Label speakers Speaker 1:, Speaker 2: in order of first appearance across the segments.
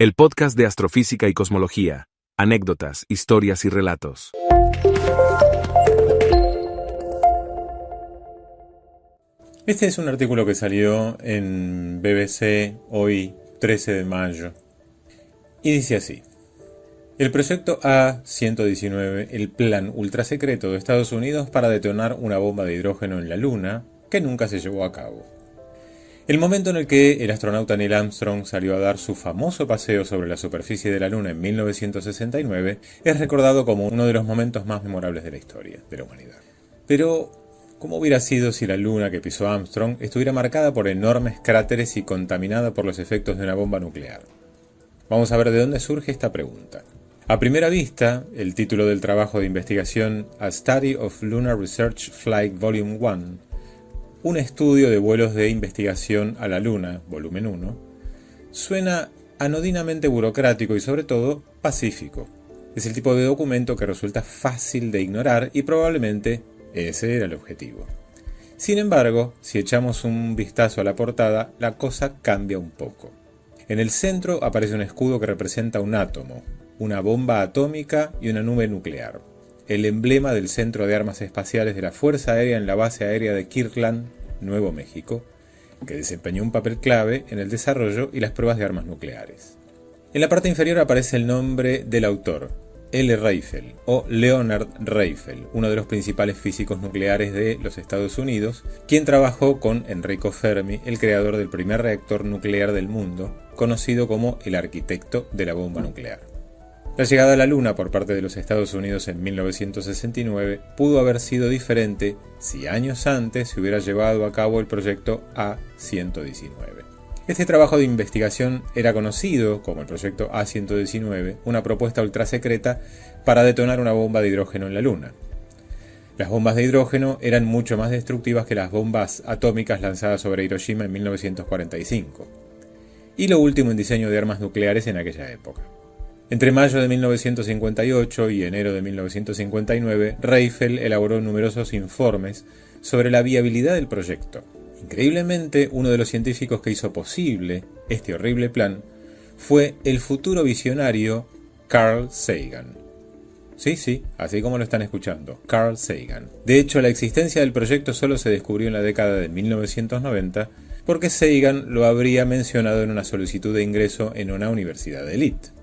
Speaker 1: El podcast de astrofísica y cosmología, anécdotas, historias y relatos.
Speaker 2: Este es un artículo que salió en BBC hoy, 13 de mayo, y dice así: el proyecto A-119, el plan ultrasecreto de Estados Unidos para detonar una bomba de hidrógeno en la Luna, que nunca se llevó a cabo. El momento en el que el astronauta Neil Armstrong salió a dar su famoso paseo sobre la superficie de la Luna en 1969 es recordado como uno de los momentos más memorables de la historia de la humanidad. Pero, ¿cómo hubiera sido si la Luna que pisó Armstrong estuviera marcada por enormes cráteres y contaminada por los efectos de una bomba nuclear? Vamos a ver de dónde surge esta pregunta. A primera vista, el título del trabajo de investigación A Study of Lunar Research Flight Volume 1, un estudio de vuelos de investigación a la Luna, volumen 1, suena anodinamente burocrático y sobre todo pacífico. Es el tipo de documento que resulta fácil de ignorar y probablemente ese era el objetivo. Sin embargo, si echamos un vistazo a la portada, la cosa cambia un poco. En el centro aparece un escudo que representa un átomo, una bomba atómica y una nube nuclear, el emblema del Centro de Armas Espaciales de la Fuerza Aérea en la base aérea de Kirtland, Nuevo México, que desempeñó un papel clave en el desarrollo y las pruebas de armas nucleares. En la parte inferior aparece el nombre del autor, L. Riefel, o Leonard Riefel, uno de los principales físicos nucleares de los Estados Unidos, quien trabajó con Enrico Fermi, el creador del primer reactor nuclear del mundo, conocido como el arquitecto de la bomba nuclear. La llegada a la Luna por parte de los Estados Unidos en 1969 pudo haber sido diferente si años antes se hubiera llevado a cabo el proyecto A-119. Este trabajo de investigación era conocido como el proyecto A-119, una propuesta ultrasecreta para detonar una bomba de hidrógeno en la Luna. Las bombas de hidrógeno eran mucho más destructivas que las bombas atómicas lanzadas sobre Hiroshima en 1945, y lo último en diseño de armas nucleares en aquella época. Entre mayo de 1958 y enero de 1959, Riefel elaboró numerosos informes sobre la viabilidad del proyecto. Increíblemente, uno de los científicos que hizo posible este horrible plan fue el futuro visionario Carl Sagan. Sí, así como lo están escuchando, Carl Sagan. De hecho, la existencia del proyecto solo se descubrió en la década de 1990 porque Sagan lo habría mencionado en una solicitud de ingreso en una universidad de élite.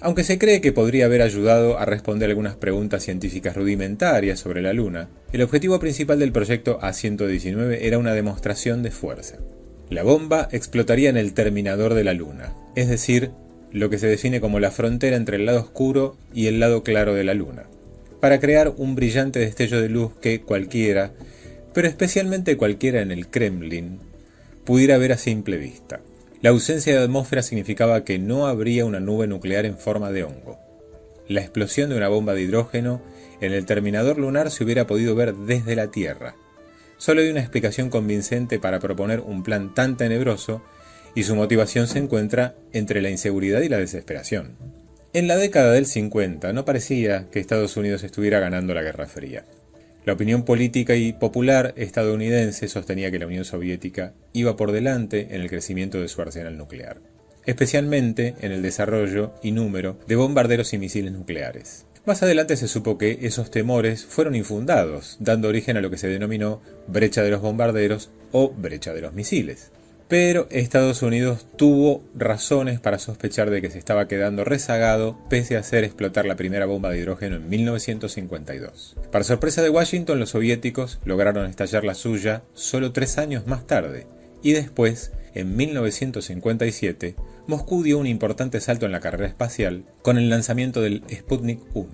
Speaker 2: Aunque se cree que podría haber ayudado a responder algunas preguntas científicas rudimentarias sobre la Luna, el objetivo principal del proyecto A-119 era una demostración de fuerza. La bomba explotaría en el terminador de la Luna, es decir, lo que se define como la frontera entre el lado oscuro y el lado claro de la Luna, para crear un brillante destello de luz que cualquiera, pero especialmente cualquiera en el Kremlin, pudiera ver a simple vista. La ausencia de atmósfera significaba que no habría una nube nuclear en forma de hongo. La explosión de una bomba de hidrógeno en el terminador lunar se hubiera podido ver desde la Tierra. Solo hay una explicación convincente para proponer un plan tan tenebroso, y su motivación se encuentra entre la inseguridad y la desesperación. En la década del 50 no parecía que Estados Unidos estuviera ganando la Guerra Fría. La opinión política y popular estadounidense sostenía que la Unión Soviética iba por delante en el crecimiento de su arsenal nuclear, especialmente en el desarrollo y número de bombarderos y misiles nucleares. Más adelante se supo que esos temores fueron infundados, dando origen a lo que se denominó brecha de los bombarderos o brecha de los misiles. Pero Estados Unidos tuvo razones para sospechar de que se estaba quedando rezagado pese a hacer explotar la primera bomba de hidrógeno en 1952. Para sorpresa de Washington, los soviéticos lograron estallar la suya solo 3 años más tarde, y después, en 1957, Moscú dio un importante salto en la carrera espacial con el lanzamiento del Sputnik 1,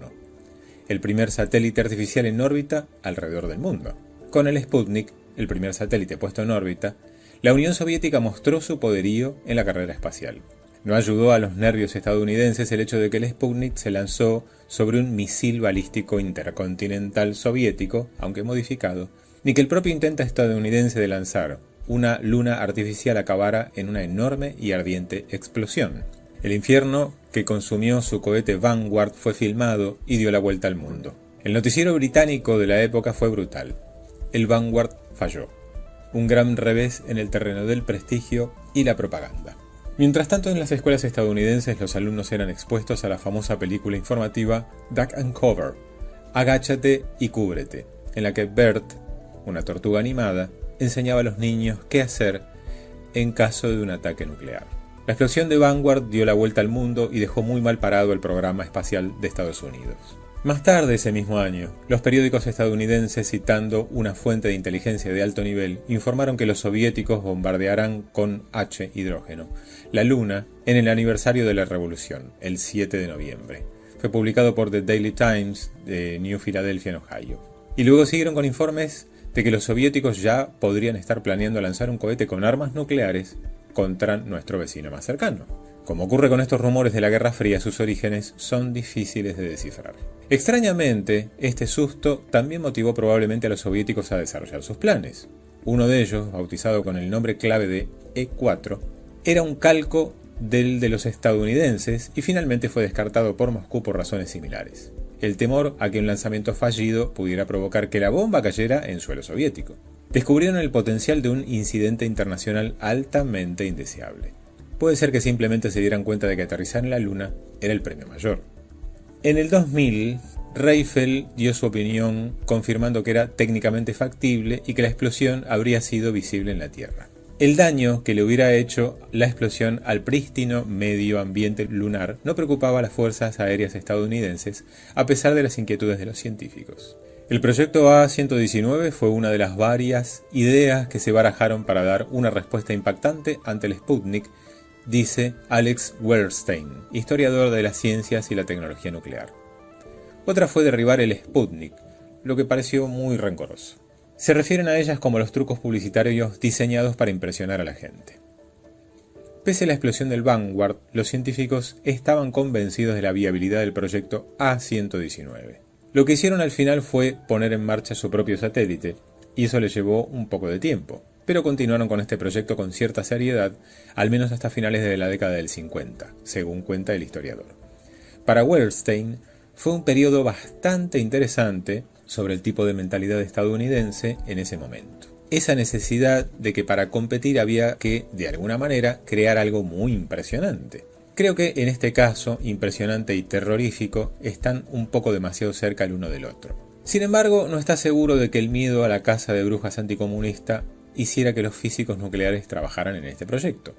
Speaker 2: el primer satélite artificial en órbita alrededor del mundo. Con el Sputnik, el primer satélite puesto en órbita, la Unión Soviética mostró su poderío en la carrera espacial. No ayudó a los nervios estadounidenses el hecho de que el Sputnik se lanzó sobre un misil balístico intercontinental soviético, aunque modificado, ni que el propio intento estadounidense de lanzar una luna artificial acabara en una enorme y ardiente explosión. El infierno que consumió su cohete Vanguard fue filmado y dio la vuelta al mundo. El noticiero británico de la época fue brutal. El Vanguard falló. Un gran revés en el terreno del prestigio y la propaganda. Mientras tanto, en las escuelas estadounidenses los alumnos eran expuestos a la famosa película informativa Duck and Cover, Agáchate y cúbrete, en la que Bert, una tortuga animada, enseñaba a los niños qué hacer en caso de un ataque nuclear. La explosión de Vanguard dio la vuelta al mundo y dejó muy mal parado el programa espacial de Estados Unidos. Más tarde ese mismo año, los periódicos estadounidenses, citando una fuente de inteligencia de alto nivel, informaron que los soviéticos bombardearán con hidrógeno la Luna en el aniversario de la Revolución, el 7 de noviembre. Fue publicado por The Daily Times de New Philadelphia, en Ohio. Y luego siguieron con informes de que los soviéticos ya podrían estar planeando lanzar un cohete con armas nucleares contra nuestro vecino más cercano. Como ocurre con estos rumores de la Guerra Fría, sus orígenes son difíciles de descifrar. Extrañamente, este susto también motivó probablemente a los soviéticos a desarrollar sus planes. Uno de ellos, bautizado con el nombre clave de E4, era un calco del de los estadounidenses y finalmente fue descartado por Moscú por razones similares. El temor a que un lanzamiento fallido pudiera provocar que la bomba cayera en suelo soviético. Descubrieron el potencial de un incidente internacional altamente indeseable. Puede ser que simplemente se dieran cuenta de que aterrizar en la Luna era el premio mayor. En el 2000, Raifel dio su opinión confirmando que era técnicamente factible y que la explosión habría sido visible en la Tierra. El daño que le hubiera hecho la explosión al prístino medio ambiente lunar no preocupaba a las fuerzas aéreas estadounidenses, a pesar de las inquietudes de los científicos. El proyecto A-119 fue una de las varias ideas que se barajaron para dar una respuesta impactante ante el Sputnik, dice Alex Wehrstein, historiador de las ciencias y la tecnología nuclear. Otra fue derribar el Sputnik, lo que pareció muy rencoroso. Se refieren a ellas como los trucos publicitarios diseñados para impresionar a la gente. Pese a la explosión del Vanguard, los científicos estaban convencidos de la viabilidad del proyecto A-119. Lo que hicieron al final fue poner en marcha su propio satélite, y eso les llevó un poco de tiempo, pero continuaron con este proyecto con cierta seriedad, al menos hasta finales de la década del 50, según cuenta el historiador. Para Wehrstein, fue un periodo bastante interesante sobre el tipo de mentalidad estadounidense en ese momento. Esa necesidad de que para competir había que, de alguna manera, crear algo muy impresionante. Creo que en este caso, impresionante y terrorífico, están un poco demasiado cerca el uno del otro. Sin embargo, no está seguro de que el miedo a la caza de brujas anticomunista hiciera que los físicos nucleares trabajaran en este proyecto.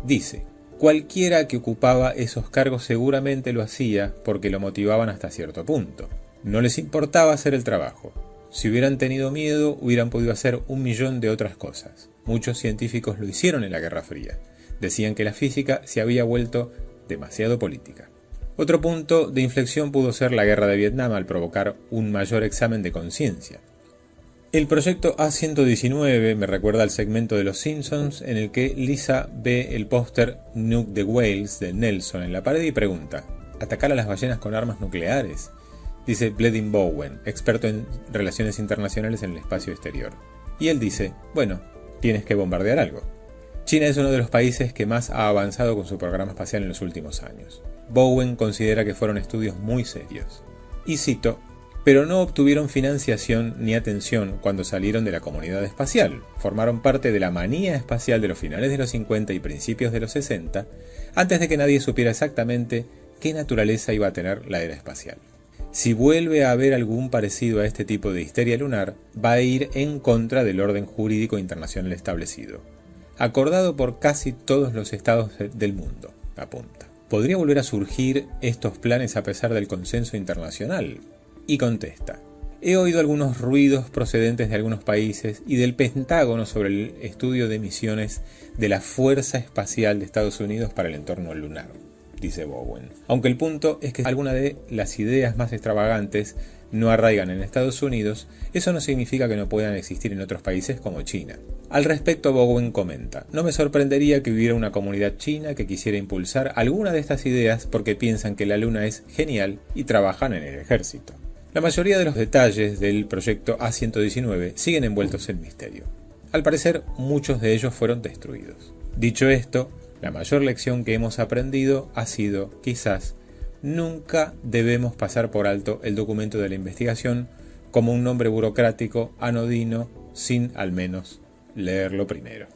Speaker 2: Dice: cualquiera que ocupaba esos cargos seguramente lo hacía porque lo motivaban hasta cierto punto. No les importaba hacer el trabajo. Si hubieran tenido miedo, hubieran podido hacer 1.000.000 de otras cosas. Muchos científicos lo hicieron en la Guerra Fría. Decían que la física se había vuelto demasiado política. Otro punto de inflexión pudo ser la Guerra de Vietnam al provocar un mayor examen de conciencia. El proyecto A-119 me recuerda al segmento de Los Simpsons en el que Lisa ve el póster Nuke the Whales de Nelson en la pared y pregunta: ¿atacar a las ballenas con armas nucleares? Dice Bledin Bowen, experto en relaciones internacionales en el espacio exterior. Y él dice: bueno, tienes que bombardear algo. China es uno de los países que más ha avanzado con su programa espacial en los últimos años. Bowen considera que fueron estudios muy serios. Y cito: pero no obtuvieron financiación ni atención cuando salieron de la comunidad espacial. Formaron parte de la manía espacial de los finales de los 50 y principios de los 60, antes de que nadie supiera exactamente qué naturaleza iba a tener la era espacial. Si vuelve a haber algún parecido a este tipo de histeria lunar, va a ir en contra del orden jurídico internacional establecido, acordado por casi todos los estados del mundo, apunta. ¿Podría volver a surgir estos planes a pesar del consenso internacional? Y contesta: he oído algunos ruidos procedentes de algunos países y del Pentágono sobre el estudio de misiones de la Fuerza Espacial de Estados Unidos para el entorno lunar, dice Bowen. Aunque el punto es que algunas de las ideas más extravagantes no arraigan en Estados Unidos, eso no significa que no puedan existir en otros países como China. Al respecto, Bowen comenta: no me sorprendería que hubiera una comunidad china que quisiera impulsar alguna de estas ideas porque piensan que la Luna es genial y trabajan en el ejército. La mayoría de los detalles del proyecto A-119 siguen envueltos en misterio. Al parecer, muchos de ellos fueron destruidos. Dicho esto, la mayor lección que hemos aprendido ha sido, quizás, nunca debemos pasar por alto el documento de la investigación como un nombre burocrático, anodino, sin al menos leerlo primero.